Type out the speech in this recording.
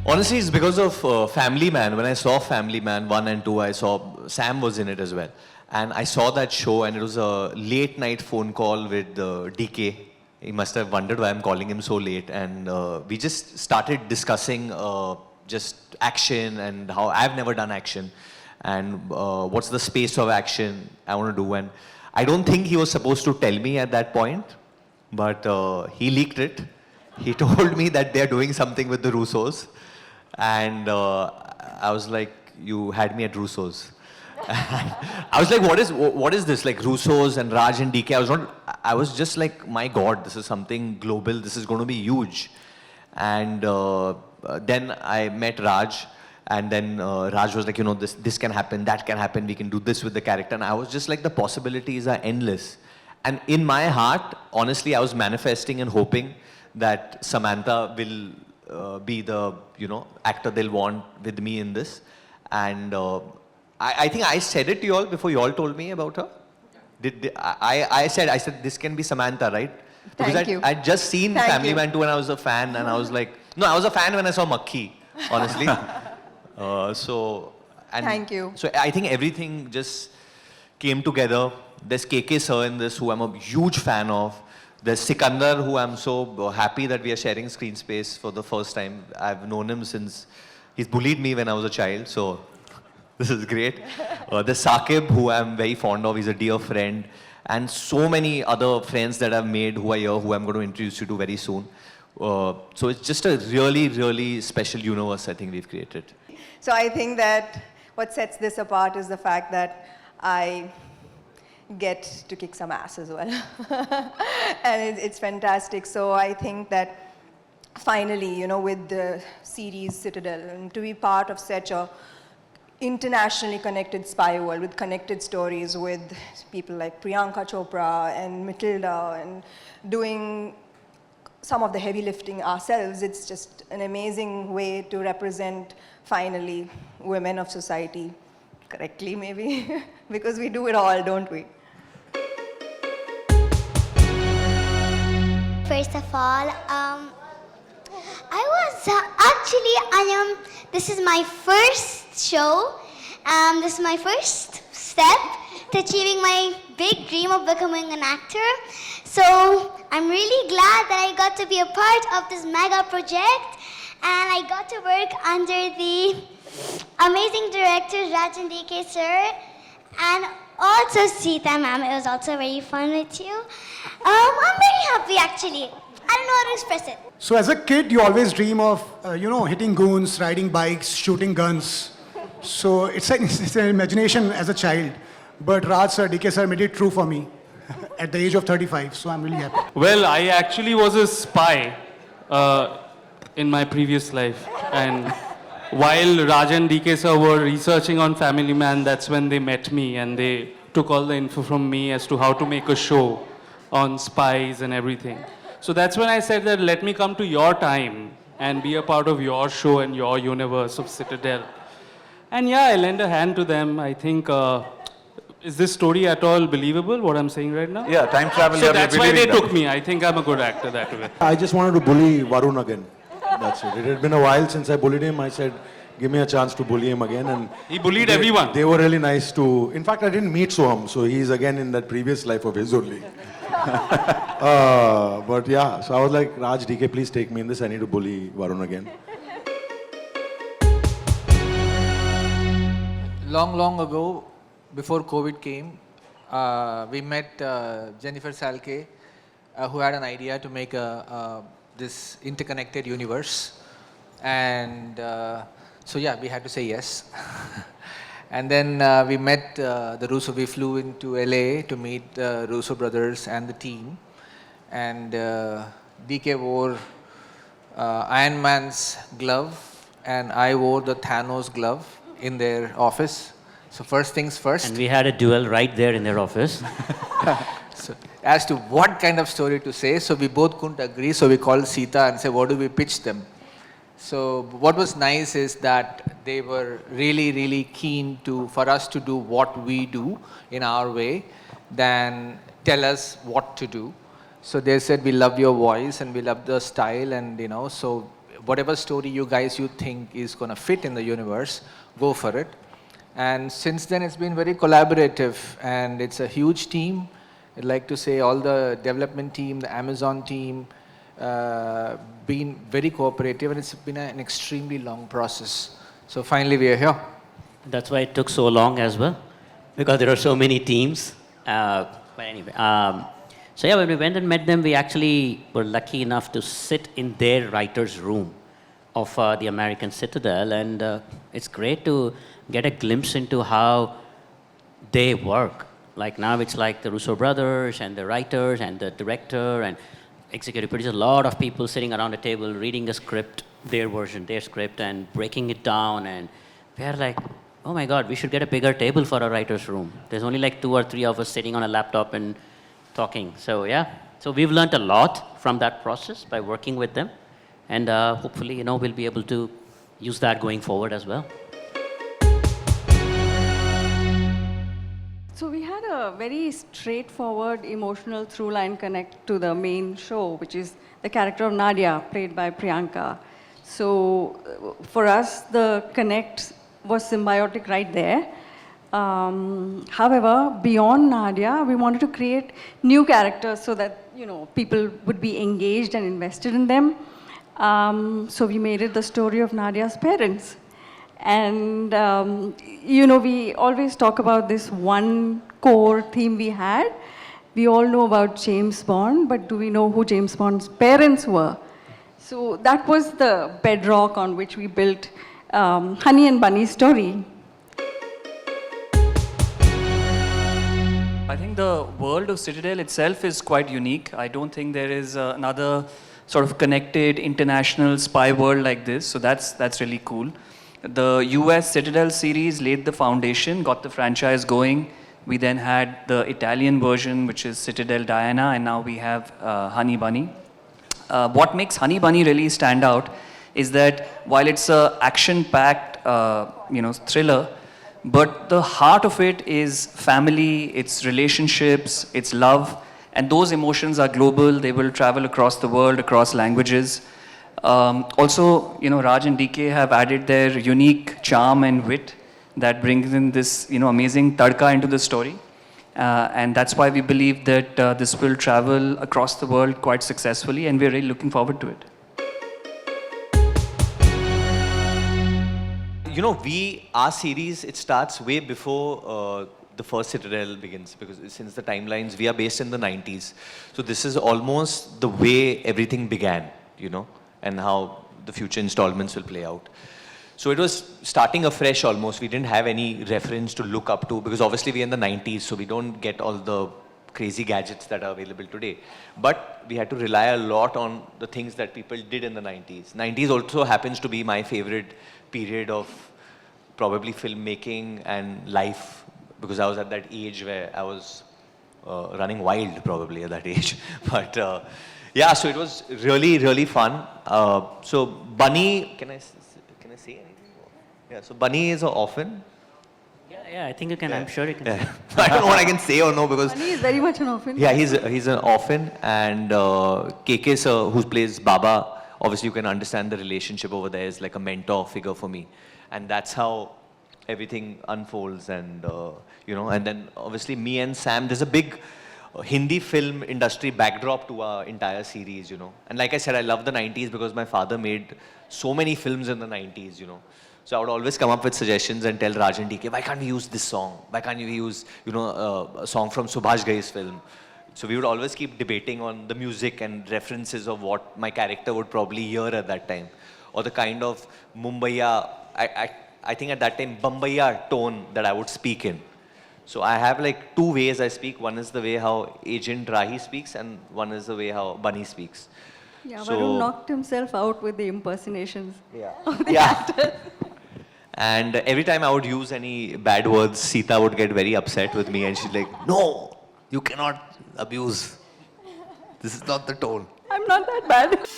Honestly, it's because of Family Man. When I saw Family Man 1 and 2, I saw Sam was in it as well. And I saw that show, and it was a late night phone call with DK. He must have wondered why I'm calling him so late. And we just started discussing just action and how I've never done action. And what's the space of action I want to do. And I don't think he was supposed to tell me at that point, but he leaked it. He told me that they're doing something with the Russos. And I was like, you had me at Russo's. I was like, what is this? Like Russo's and Raj and DK. I was just like, my God, this is something global. This is going to be huge. And then I met Raj. And then Raj was like, this can happen, that can happen. We can do this with the character. And I was just like, the possibilities are endless. And in my heart, honestly, I was manifesting and hoping that Samantha will be the actor they'll want with me in this. And I think I said it to you all before you all told me about her. I said this can be Samantha, right? Because Thank you. I'd just seen Family Man 2 and I was a fan, and I was like, no, I was a fan when I saw Makhi, honestly. Thank you. So I think everything just came together. There's KK Sir in this, who I'm a huge fan of. There's Sikandar, who I'm so happy that we are sharing screen space for the first time. I've known him since he's bullied me when I was a child, so this is great. There's Saqib, who I'm very fond of. He's a dear friend. And so many other friends that I've made who are here, who I'm going to introduce you to very soon. So it's just a really, really special universe I think we've created. So I think that what sets this apart is the fact that I get to kick some ass as well. And it's fantastic. So I think that finally, with the series Citadel, and to be part of such a internationally connected spy world with connected stories with people like Priyanka Chopra and Matilda, and doing some of the heavy lifting ourselves, it's just an amazing way to represent finally women of society correctly, maybe, because we do it all, don't we? First of all, this is my first show. This is my first step to achieving my big dream of becoming an actor. So I'm really glad that I got to be a part of this mega project, and I got to work under the amazing directors Raj and DK sir, and also Sita ma'am. It was also very fun with you. I'm very happy actually. I don't know how to express it. So as a kid, you always dream of, hitting goons, riding bikes, shooting guns. So it's an imagination as a child. But Raj sir, DK sir made it true for me at the age of 35. So I'm really happy. Well, I actually was a spy in my previous life. And while Raj and DK sir were researching on Family Man, that's when they met me. And they took all the info from me as to how to make a show on spies and everything. So that's when I said that let me come to your time and be a part of your show and your universe of Citadel. And yeah, I lend a hand to them. I think, is this story at all believable, what I'm saying right now? Yeah, time travel. So that's why they took me. I think I'm a good actor that way. I just wanted to bully Varun again. That's it. It had been a while since I bullied him. I said, give me a chance to bully him again. And he bullied everyone. They were really nice to... In fact, I didn't meet Soham, so he's again in that previous life of his only. But yeah, so I was like, Raj, DK, please take me in this. I need to bully Varun again. Long ago, before COVID came, we met Jennifer Salke, who had an idea to make this interconnected universe. And so yeah, we had to say yes. And then we met the Russo. We flew into LA to meet the Russo brothers and the team. And DK wore Iron Man's glove, and I wore the Thanos glove in their office. So first things first. And we had a duel right there in their office. So as to what kind of story to say, so we both couldn't agree. So we called Sita and said, what do we pitch them? So what was nice is that they were really keen for us to do what we do in our way, than tell us what to do. So they said, we love your voice and we love the style, and so whatever story you think is going to fit in the universe, go for it. And since then, it's been very collaborative, and it's a huge team. I'd like to say all the development team, the Amazon team, been very cooperative, and it's been an extremely long process. So finally, we are here. That's why it took so long as well, because there are so many teams. But anyway, so yeah, when we went and met them, we actually were lucky enough to sit in their writer's room of the American Citadel, and it's great to get a glimpse into how they work. Like now it's like the Russo brothers and the writers and the director and executive producer, a lot of people sitting around a table reading a script, their version, their script, and breaking it down, and we're like, oh my God, we should get a bigger table for our writer's room. There's only like 2 or 3 of us sitting on a laptop and talking. So yeah, so we've learned a lot from that process by working with them, and hopefully, we'll be able to use that going forward as well. So we had a very straightforward emotional through-line connect to the main show, which is the character of Nadia, played by Priyanka. So for us, the connect was symbiotic right there. However, beyond Nadia, we wanted to create new characters so that people would be engaged and invested in them. So we made it the story of Nadia's parents. And, we always talk about this one core theme we had. We all know about James Bond, but do we know who James Bond's parents were? So that was the bedrock on which we built Honey and Bunny's story. I think the world of Citadel itself is quite unique. I don't think there is another sort of connected international spy world like this, so that's really cool. The US Citadel series laid the foundation, got the franchise going. We then had the Italian version, which is Citadel Diana, and now we have Honey Bunny. What makes Honey Bunny really stand out is that while it's a action-packed, thriller, but the heart of it is family, it's relationships, it's love, and those emotions are global. They will travel across the world, across languages. Also, Raj and DK have added their unique charm and wit that brings in this, amazing tadka into the story. And that's why we believe that this will travel across the world quite successfully, and we're really looking forward to it. Our series, it starts way before the first Citadel begins, because since the timelines, we are based in the 90s. So this is almost the way everything began, and how the future installments will play out. So it was starting afresh almost. We didn't have any reference to look up to, because obviously we're in the 90s, so we don't get all the crazy gadgets that are available today. But we had to rely a lot on the things that people did in the 90s. 90s also happens to be my favorite period of probably filmmaking and life, because I was at that age where I was running wild probably at that age. But yeah, so it was really, really fun. So Bunny, can I say anything? Yeah, so Bunny is an orphan. Yeah, I think you can. I'm sure you can. Yeah. I don't know what I can say or no, because Bunny is very much an orphan. yeah, he's an orphan, and KK sir, who plays Baba, obviously you can understand the relationship over there is like a mentor figure for me, and that's how everything unfolds. And and then obviously me and Sam, there's a big Hindi film industry backdrop to our entire series, and like I said, I love the 90s because my father made so many films in the 90s, So I would always come up with suggestions and tell Raj and DK, why can't we use this song? Why can't we use, a song from Subhash Ghai's film? So we would always keep debating on the music and references of what my character would probably hear at that time. Or the kind of Mumbaiya, I think at that time, Bombaya tone that I would speak in. So I have like 2 ways I speak. One is the way how Agent Rahi speaks, and one is the way how Bunny speaks. Yeah, So- Varun knocked himself out with the impersonations. Yeah. And every time I would use any bad words, Sita would get very upset with me, and she's like, no, you cannot abuse. This is not the tone. I'm not that bad.